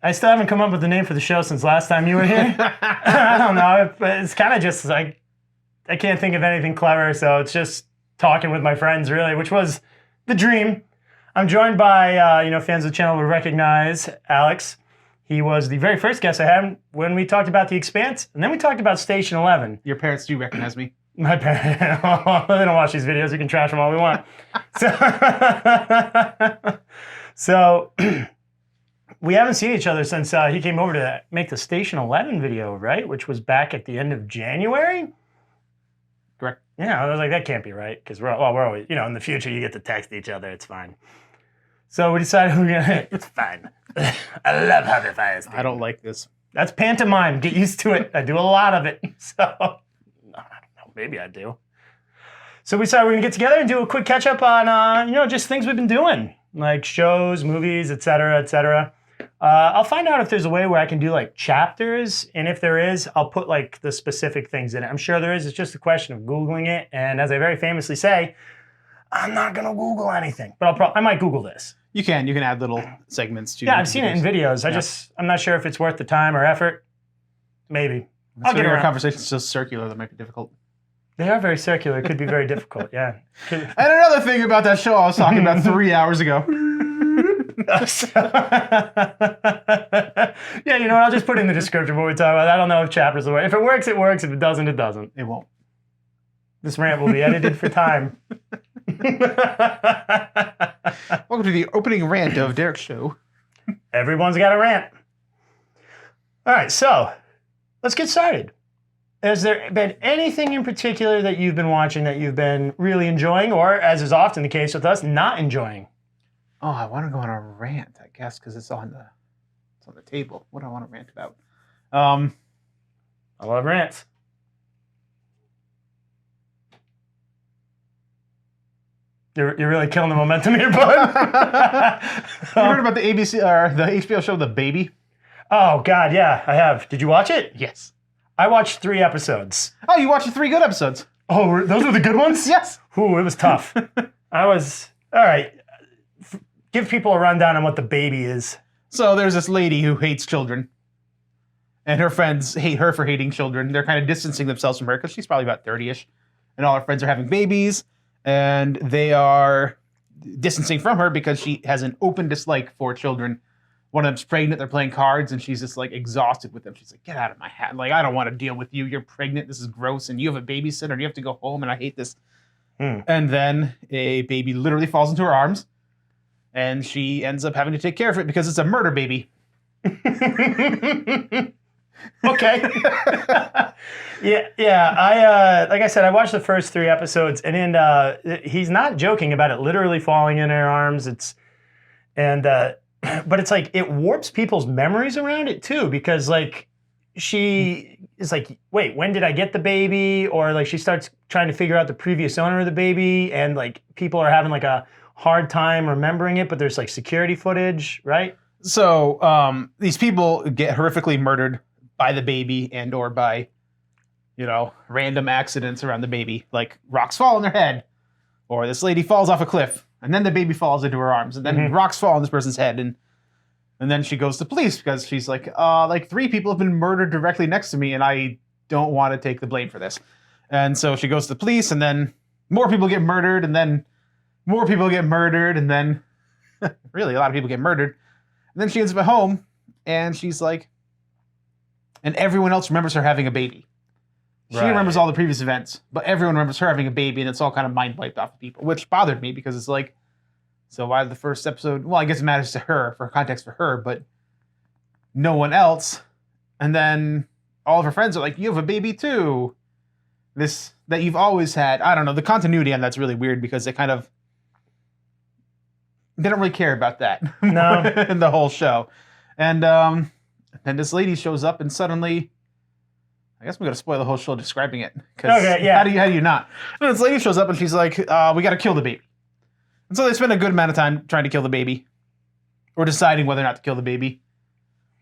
I still haven't come up with a name for the show since last time you were here. I don't know. It's kind of just like, I can't think of anything clever, so it's just talking with my friends, really, which was the dream. I'm joined by, fans of the channel will recognize Alex. He was the very first guest I had when we talked about The Expanse, and then we talked about Station 11. Your parents do recognize me. My parents, they don't watch these videos. We can trash them all we want. So we haven't seen each other since he came over to make the Station 11 video, right? Which was back at the end of January. Correct. Yeah, I was like, that can't be right, because we're always, in the future you get to text each other. It's fine. So we decided it's fine. I love how the fire is. I don't like this. That's pantomime. Get used to it. I do a lot of it. So, I don't know. Maybe I do. So we decided we're going to get together and do a quick catch up on, just things we've been doing. Like shows, movies, et cetera, et cetera. I'll find out if there's a way where I can do like chapters. And if there is, I'll put like the specific things in it. I'm sure there is. It's just a question of Googling it. And as I very famously say, I'm not going to Google anything. But I might Google this. You can add little segments to. Yeah, I've seen it in videos. I'm not sure if it's worth the time or effort. Maybe. I'll get our conversation's so circular that might be difficult. They are very circular. It could be very difficult. Yeah. And another thing about that show I was talking about 3 hours ago. Yeah, you know what? I'll just put in the description what we talk about. I don't know if chapters will work. If it works, it works. If it doesn't, it doesn't. It won't. This rant will be edited for time. Welcome to the opening rant of Derek's show. Everyone's got a rant. All right, so let's get started. Has there been anything in particular that you've been watching that you've been really enjoying, or, as is often the case with us, not enjoying? Oh, I want to go on a rant, I guess, because it's on the table. What do I want to rant about? I love rants. You're really killing the momentum here, bud. You heard about the ABC or the HBO show The Baby? Oh God, yeah, I have. Did you watch it? Yes. I watched 3 episodes. Oh, you watched the 3 good episodes? Oh, those were the good ones? Yes. Ooh, it was tough. All right. Give people a rundown on what The Baby is. So there's this lady who hates children. And her friends hate her for hating children. They're kind of distancing themselves from her because she's probably about 30-ish. And all her friends are having babies. And they are distancing from her because she has an open dislike for children. One of them's pregnant, they're playing cards, and she's just like exhausted with them. She's like, get out of my hat. Like, I don't want to deal with you. You're pregnant. This is gross. And you have a babysitter, and you have to go home, and I hate this. And then a baby literally falls into her arms, and she ends up having to take care of it because it's a murder baby. Okay. Yeah. I like I said, I watched the first 3 episodes, and then he's not joking about it literally falling in her arms. But it's like it warps people's memories around it too, because like she is like, wait, when did I get the baby? Or like she starts trying to figure out the previous owner of the baby, and like people are having like a hard time remembering it, but there's like security footage, right? So these people get horrifically murdered by the baby and or by, random accidents around the baby, like rocks fall on their head, or this lady falls off a cliff, and then the baby falls into her arms, and then rocks fall on this person's head, and then she goes to police because she's like 3 people have been murdered directly next to me, and I don't want to take the blame for this. And so she goes to the police, and then more people get murdered, and then more people get murdered, and then really a lot of people get murdered. And then she ends up at home, and she's like, and everyone else remembers her having a baby. She remembers all the previous events, but everyone remembers her having a baby, and it's all kind of mind wiped off of people, which bothered me because it's like, so why the first episode? Well, I guess it matters to her, for context for her, but no one else. And then all of her friends are like, you have a baby too. This, that you've always had. I don't know. The continuity on that's really weird because they don't really care about that. No. In the whole show. And then this lady shows up and suddenly, I guess we're going to spoil the whole show describing it. Okay, yeah. How do you not? And this lady shows up and she's like, we got to kill the baby. And so they spend a good amount of time trying to kill the baby. Or deciding whether or not to kill the baby.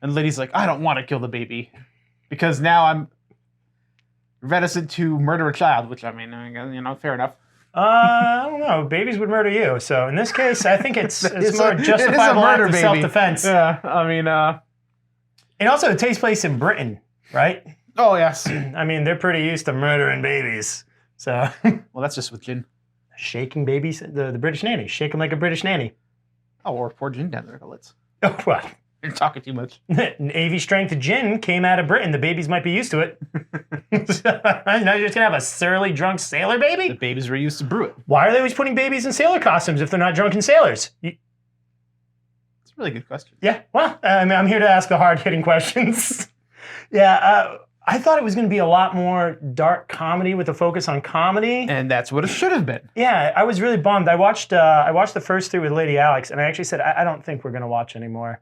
And the lady's like, I don't want to kill the baby. Because now I'm reticent to murder a child. Which, I mean, fair enough. I don't know. Babies would murder you. So in this case, I think it's more justifiable act of self-defense. Yeah, I mean, And also, it takes place in Britain, right? Oh, yes. I mean, they're pretty used to murdering babies. So, Well, that's just with Jin. shaking babies, the British nanny, shake them like a British nanny. Oh, or poor Jin down there. Let's. Oh, well. You're talking too much. Navy strength gin came out of Britain. The babies might be used to it. So, now you're just going to have a surly, drunk sailor The baby? babies were used to brew it. Why are they always putting babies in sailor costumes if they're not drunken sailors? It's a really good question. Yeah, well, I'm here to ask the hard-hitting questions. Yeah, I thought it was going to be a lot more dark comedy with a focus on comedy. And that's what it should have been. Yeah, I was really bummed. I watched the first three with Lady Alex, and I actually said, I don't think we're going to watch anymore.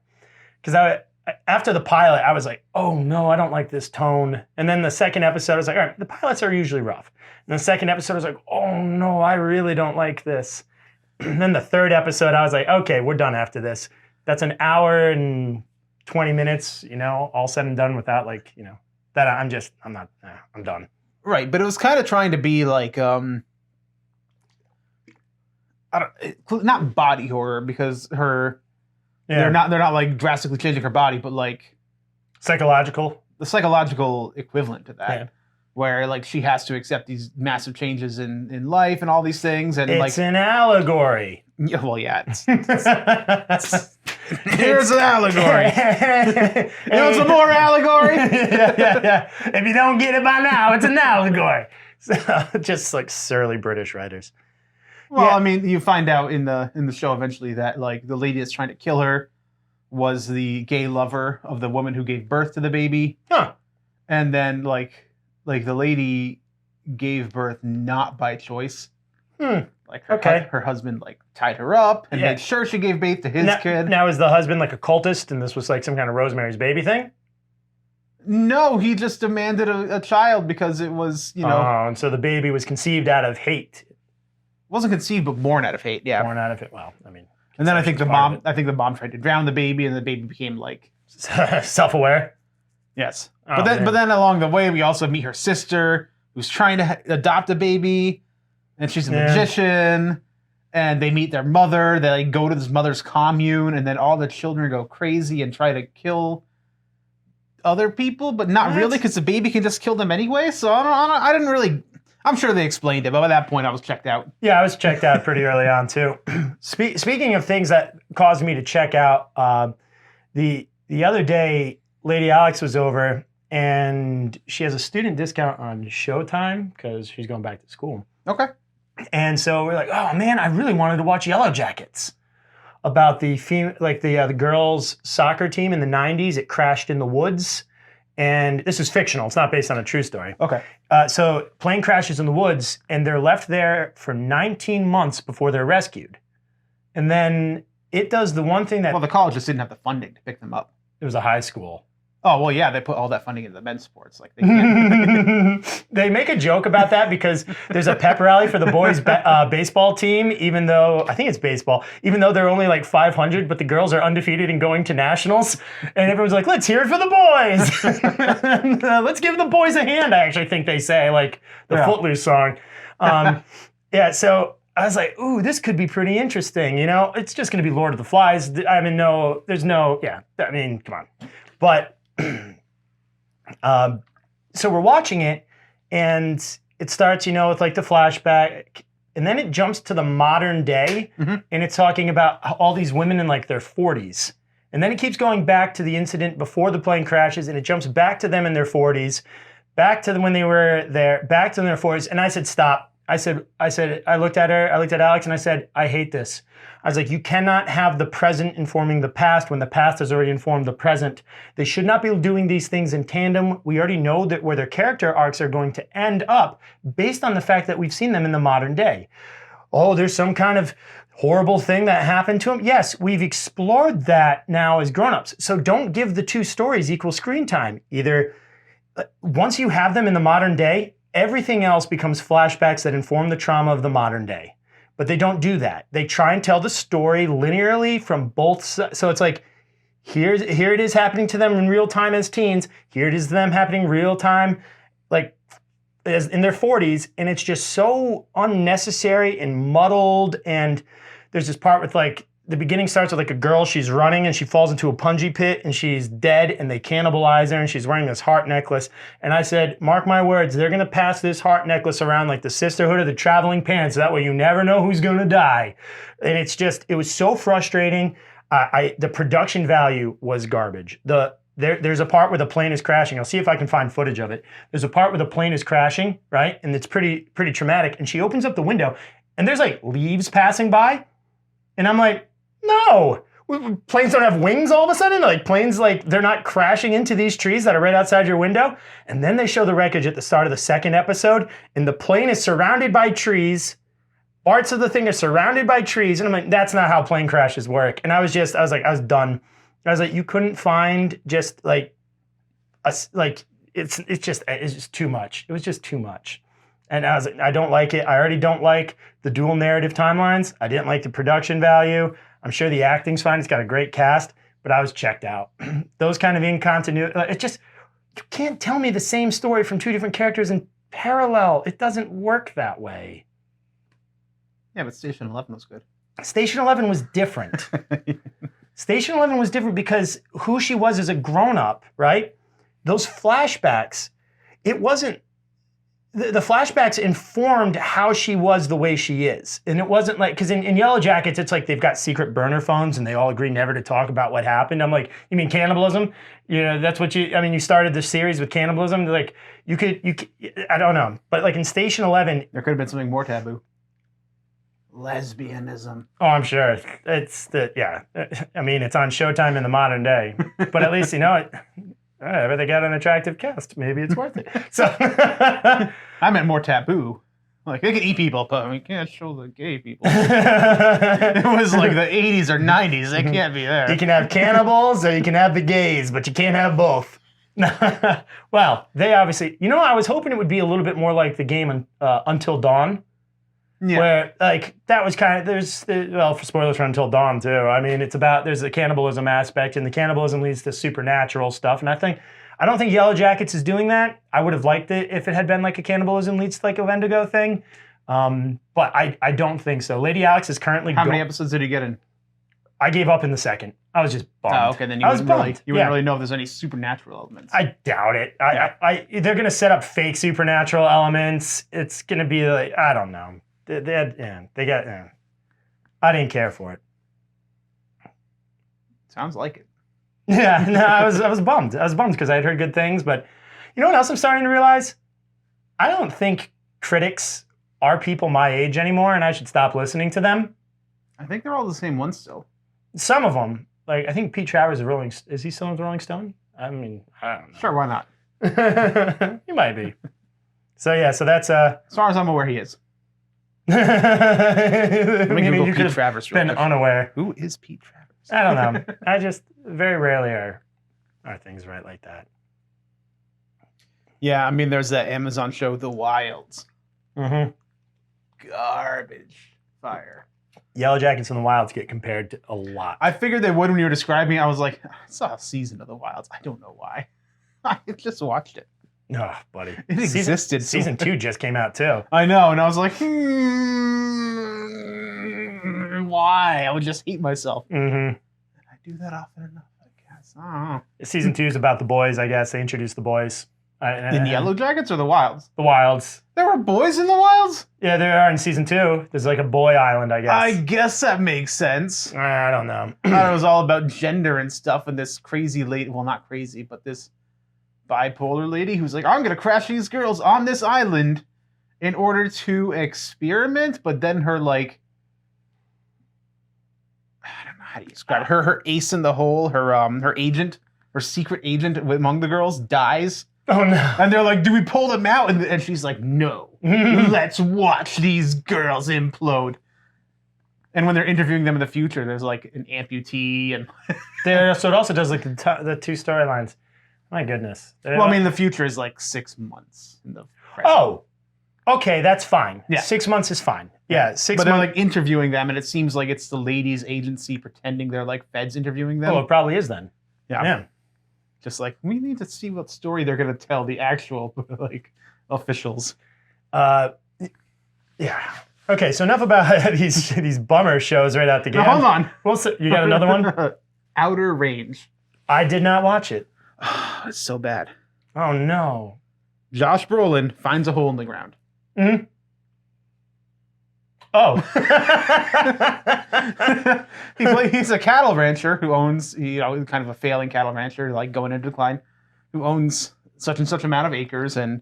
Because after the pilot, I was like, oh no, I don't like this tone. And then the second episode, I was like, all right, the pilots are usually rough. And the second episode, I was like, oh no, I really don't like this. And then the third episode, I was like, okay, we're done after this. That's an hour and 20 minutes, all said and done without that I'm done. Right, but it was kind of trying to be like, not body horror because they're not like drastically changing her body, but like Psychological. the psychological equivalent to that. Yeah. Where like she has to accept these massive changes in life and all these things, and It's an allegory. yeah, well, yeah, Here's an allegory. You want some more allegory? yeah. If you don't get it by now, it's an allegory. So, just like surly British writers. Well, Yeah. I mean, you find out in the show eventually that like the lady that's trying to kill her was the gay lover of the woman who gave birth to the baby, Huh. and then like the lady gave birth not by choice. Like her husband like tied her up and made sure she gave birth to his kid. Now is the husband like a cultist, and this was like some kind of Rosemary's Baby thing? No, he just demanded a child because it was, Oh, and so the baby was conceived out of hate. wasn't conceived but born out of hate. Yeah. Born out of it. Well, I mean. And then I think the part mom tried to drown the baby, and the baby became like self-aware. yes. Oh, but then along the way we also meet her sister who's trying to adopt a baby, and she's a magician. And they meet their mother. They like, go to this mother's commune, and then all the children go crazy and try to kill other people, but not really because the baby can just kill them anyway. So I didn't really. I'm sure they explained it, but by that point I was checked out. Yeah, I was checked out pretty early on too. Speaking of things that caused me to check out, the other day, Lady Alex was over, and she has a student discount on Showtime because she's going back to school. Okay. And so we're like, oh man, I really wanted to watch Yellowjackets, about the girls' soccer team in the 90s. It crashed in the woods. And this is fictional. It's not based on a true story. Okay. So plane crashes in the woods, and they're left there for 19 months before they're rescued. And then it does the one thing that... Well, the college just didn't have the funding to pick them up. It was a high school. Oh, well, yeah, they put all that funding into the men's sports. Like they can't. They make a joke about that because there's a pep rally for the boys' baseball team, even though, I think it's baseball, even though they're only like 500, but the girls are undefeated and going to nationals. And everyone's like, let's hear it for the boys. Let's give the boys a hand, I actually think they say, like the Footloose song. So I was like, ooh, this could be pretty interesting. It's just going to be Lord of the Flies. I mean, come on. But... so we're watching it, and it starts, with like the flashback, and then it jumps to the modern day, and it's talking about all these women in like their 40s. And then it keeps going back to the incident before the plane crashes, and it jumps back to them in their 40s, back to them when they were there, back to their 40s. And I said, stop. I looked at Alex, and I said, I hate this. I was like, you cannot have the present informing the past when the past has already informed the present. They should not be doing these things in tandem. We already know that where their character arcs are going to end up based on the fact that we've seen them in the modern day. Oh, there's some kind of horrible thing that happened to them. Yes, we've explored that now as grown-ups. So don't give the two stories equal screen time. Either once you have them in the modern day, everything else becomes flashbacks that inform the trauma of the modern day. But they don't do that. They try and tell the story linearly from both sides. So it's like, here it is happening to them in real time as teens. Here it is them happening real time, like as in their 40s. And it's just so unnecessary and muddled. And there's this part with like the beginning starts with like a girl, she's running and she falls into a punji pit and she's dead and they cannibalize her and she's wearing this heart necklace. And I said, mark my words, they're gonna pass this heart necklace around like the Sisterhood of the Traveling Pants. That way you never know who's gonna die. And it was so frustrating. The production value was garbage. There's a part where the plane is crashing. I'll see if I can find footage of it. There's a part where the plane is crashing, right? And it's pretty traumatic. And she opens up the window and there's like leaves passing by. And I'm like, no, planes don't have wings all of a sudden? Like planes, like they're not crashing into these trees that are right outside your window? And then they show the wreckage at the start of the second episode and the plane is surrounded by trees. Parts of the thing are surrounded by trees. And I'm like, that's not how plane crashes work. And I was done. I was like, you couldn't find just like, it's just too much. It was just too much. And I was like, I don't like it. I already don't like the dual narrative timelines. I didn't like the production value. I'm sure the acting's fine. It's got a great cast, but I was checked out. Those kind of incontinuity, you can't tell me the same story from two different characters in parallel. It doesn't work that way. Yeah, but Station 11 was good. Station 11 was different. Station 11 was different because who she was as a grown-up, right? Those flashbacks, it wasn't, the flashbacks informed how she was the way she is. And it wasn't like, because in Yellowjackets, it's like they've got secret burner phones and they all agree never to talk about what happened. I'm like, you mean cannibalism? You know, that's what you started the series with cannibalism. Like, you could, I don't know. But like in Station 11. There could have been something more taboo. Lesbianism. Oh, I'm sure. It's I mean, it's on Showtime in the modern day. But at least, you know, they got an attractive cast. Maybe it's worth it. So I meant more taboo. Like, they can eat people, but we can't show the gay people. It was like the 80s or 90s. They can't be there. You can have cannibals or you can have the gays, but you can't have both. Well, they obviously... You know, I was hoping it would be a little bit more like the game Until Dawn. Yeah. Where, like, that was kind of... for spoilers for Until Dawn, too. I mean, there's a cannibalism aspect, and the cannibalism leads to supernatural stuff, and I don't think Yellowjackets is doing that. I would have liked it if it had been like a cannibalism leads to like a Wendigo thing. But I don't think so. Lady Alex is currently... How many episodes did he get in? I gave up in the second. I was just bummed. Oh, okay. Then you wouldn't really know if there's any supernatural elements. I doubt it. They're going to set up fake supernatural elements. It's going to be like, I don't know. I didn't care for it. Sounds like it. Yeah, no, I was bummed. I was bummed because I had heard good things, but you know what else I'm starting to realize? I don't think critics are people my age anymore, and I should stop listening to them. I think they're all the same ones still. Some of them, like I think Pete Travers is he still with Rolling Stone? I mean, I don't know. Sure, why not? He might be. So yeah, so that's as far as I'm aware, he is. Let me Google Pete Travers. Been unaware. Who is Pete Travers? I don't know. I just very rarely are things right like that. Yeah, I mean, there's that Amazon show, The Wilds. Mm-hmm. Garbage fire. Yellowjackets and The Wilds get compared to a lot. I figured they would when you were describing it. I was like, I saw a season of The Wilds. I don't know why. I just watched it. Oh, buddy. It existed. Season 2 just came out, too. I know, and I was like, why? I would just hate myself. Mm-hmm. I do that often enough, I guess. I don't know. Season 2 is about the boys, I guess. They introduced the boys. In Yellowjackets or The Wilds? The Wilds. There were boys in The Wilds? Yeah, there are in Season 2. There's like a boy island, I guess. I guess that makes sense. I don't know. I thought it was all about gender and stuff, and this crazy lady, well, not crazy, but this bipolar lady who's like, I'm going to crash these girls on this island in order to experiment, but then her, like, I don't know how to describe it. Her ace in the hole, her agent, her secret agent among the girls dies. Oh, no. And they're like, do we pull them out? And she's like, no. Let's watch these girls implode. And when they're interviewing them in the future, there's like an amputee. And so it also does like the two storylines. My goodness. Well, I mean, the future is like 6 months. In the present. Oh, okay, that's fine. Yeah. 6 months is fine. Yeah, 6 months. But they're like interviewing them, and it seems like it's the ladies' agency pretending they're like feds interviewing them. Oh, it probably is then. Yeah. Just like, we need to see what story they're going to tell the actual like officials. Yeah. Okay, so enough about these bummer shows right out the gate. Now, hold on. You got another one? Outer Range. I did not watch it. It's so bad. Oh no. Josh Brolin finds a hole in the ground. Mm-hmm. Oh. He's a cattle rancher who owns, kind of a failing cattle rancher, like going into decline, who owns such and such amount of acres. And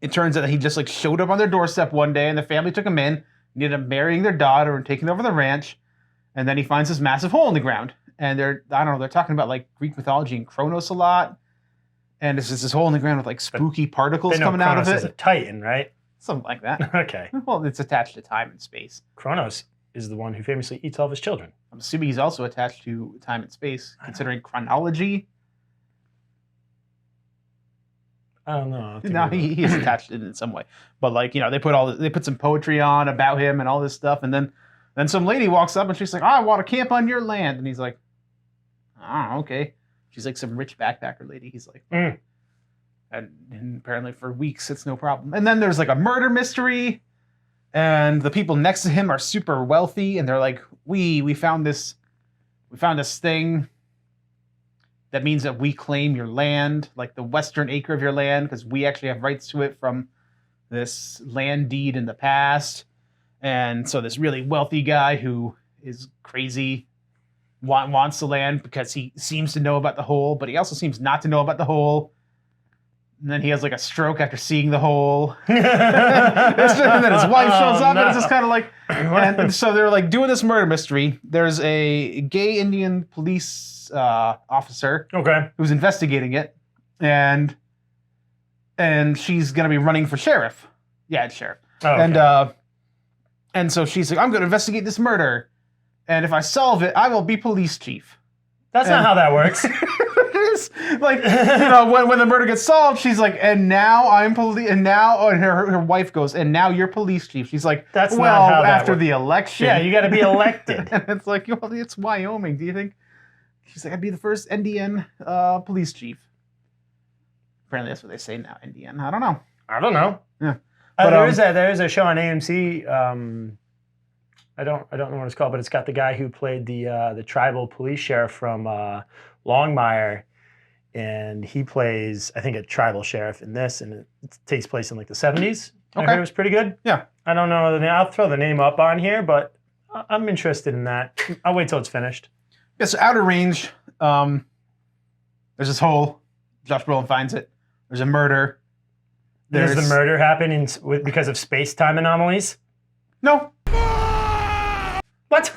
it turns out that he just like showed up on their doorstep one day and the family took him in, ended up marrying their daughter and taking over the ranch. And then he finds this massive hole in the ground. And they're talking about like Greek mythology and Kronos a lot. And it's just this hole in the ground with like spooky particles coming out of Kronos it. is a Titan, right? Something like that. Okay. Well, it's attached to time and space. Kronos is the one who famously eats all of his children. I'm assuming he's also attached to time and space, considering chronology. I don't know. No, he is attached to it in some way. But like, they put some poetry on about him and all this stuff, and then some lady walks up and she's like, "I want to camp on your land," and he's like, "Ah, okay." She's like some rich backpacker lady. He's like, and apparently for weeks it's no problem. And then there's like a murder mystery, and the people next to him are super wealthy, and they're like, we found this thing that means that we claim your land, like the western acre of your land, because we actually have rights to it from this land deed in the past. And so this really wealthy guy who is crazy wants the land because he seems to know about the hole, but he also seems not to know about the hole. And then he has like a stroke after seeing the hole. And then his wife shows up, and it's just kind of like, and so they're like doing this murder mystery. There's a gay Indian police officer, who's investigating it, and she's gonna be running for sheriff. Yeah, it's sheriff. Oh, okay. And so she's like, "I'm gonna investigate this murder, and if I solve it, I will be police chief." That's not how that works. Like, when the murder gets solved, she's like, "And now I'm police." And now, and her wife goes, "And now you're police chief." She's like, "That's well, not how that after works. the election, yeah, you got to be elected." And it's like, well, it's Wyoming. Do you think? She's like, "I'd be the first Indian police chief." Apparently, that's what they say now, Indian. I don't know. Yeah, but there is a show on AMC. I don't know what it's called, but it's got the guy who played the tribal police sheriff from Longmire, and he plays, I think, a tribal sheriff in this, and it takes place in like the 70s. I heard it was pretty good. Yeah. I don't know the name. I'll throw the name up on here, but I'm interested in that. I'll wait till it's finished. Yeah, so Outer Range, there's this hole. Josh Brolin finds it. There's a murder. Does the murder happen because of space-time anomalies? No. What?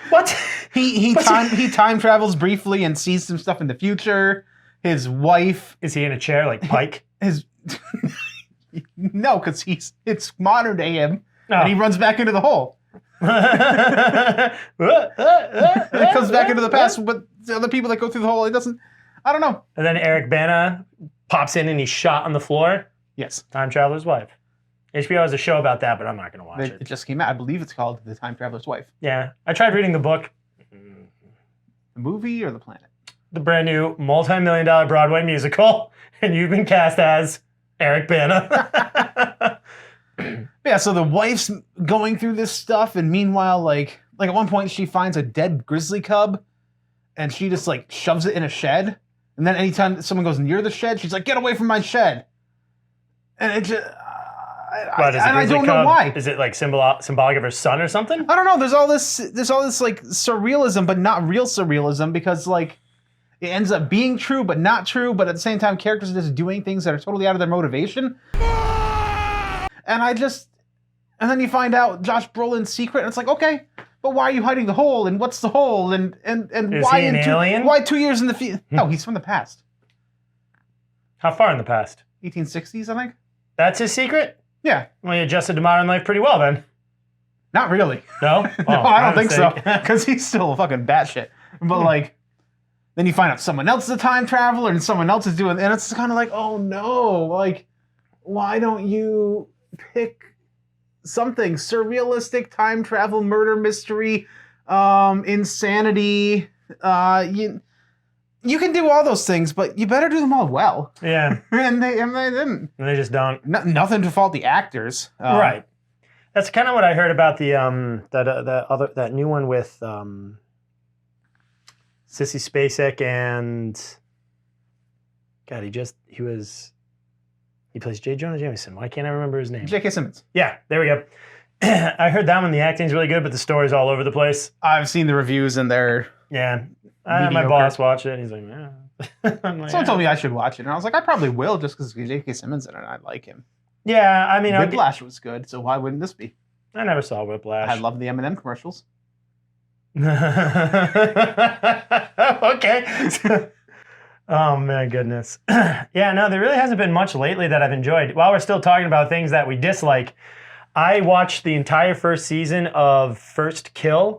What? He time travels briefly and sees some stuff in the future. His wife, is he in a chair like Pike? No, because it's modern day him, and he runs back into the hole. It comes back into the past, but the other people that go through the hole, it doesn't. I don't know. And then Eric Bana pops in and he's shot on the floor. Yes, Time Traveler's Wife. HBO has a show about that, but I'm not going to watch it. It just came out. I believe it's called The Time Traveler's Wife. Yeah. I tried reading the book. The movie or the planet? The brand new multi-million-dollar Broadway musical, and you've been cast as Eric Bana. Yeah, so the wife's going through this stuff, and meanwhile, like at one point she finds a dead grizzly cub, and she just like shoves it in a shed. And then anytime someone goes near the shed, she's like, "Get away from my shed!" And it just... I don't know why. Is it like symbolic of her son or something? I don't know. There's all this like surrealism, but not real surrealism, because like it ends up being true, but not true. But at the same time, characters are just doing things that are totally out of their motivation. And then you find out Josh Brolin's secret, and it's like, okay, but why are you hiding the hole? And what's the hole? And is why he an alien? Why 2 years in the future? No, he's from the past. How far in the past? 1860s, I think. That's his secret? Yeah. Well, he adjusted to modern life pretty well then. Not really. No? Oh, no, I don't think so. Because he's still fucking batshit. But like, then you find out someone else is a time traveler and someone else is doing, and it's kind of like, oh no, like, why don't you pick something surrealistic, time travel, murder mystery, insanity? You can do all those things, but you better do them all well. Yeah. and they didn't. And they just don't. Nothing to fault the actors. Right. That's kind of what I heard about the that new one with Sissy Spacek and God, he plays J. Jonah Jameson. Why can't I remember his name? J.K. Simmons. Yeah, there we go. I heard that one. The acting's really good, but the story's all over the place. I've seen the reviews and they're Yeah. My mediocre. boss watched it, and he's like, yeah. I'm like, Someone told me I should watch it, and I was like, I probably will, just because J.K. Simmons in it, and I like him. Yeah, I mean, Whiplash was good, so why wouldn't this be? I never saw Whiplash. I love the M&M commercials. Okay. Oh, my goodness. Yeah, no, there really hasn't been much lately that I've enjoyed. While we're still talking about things that we dislike, I watched the entire first season of First Kill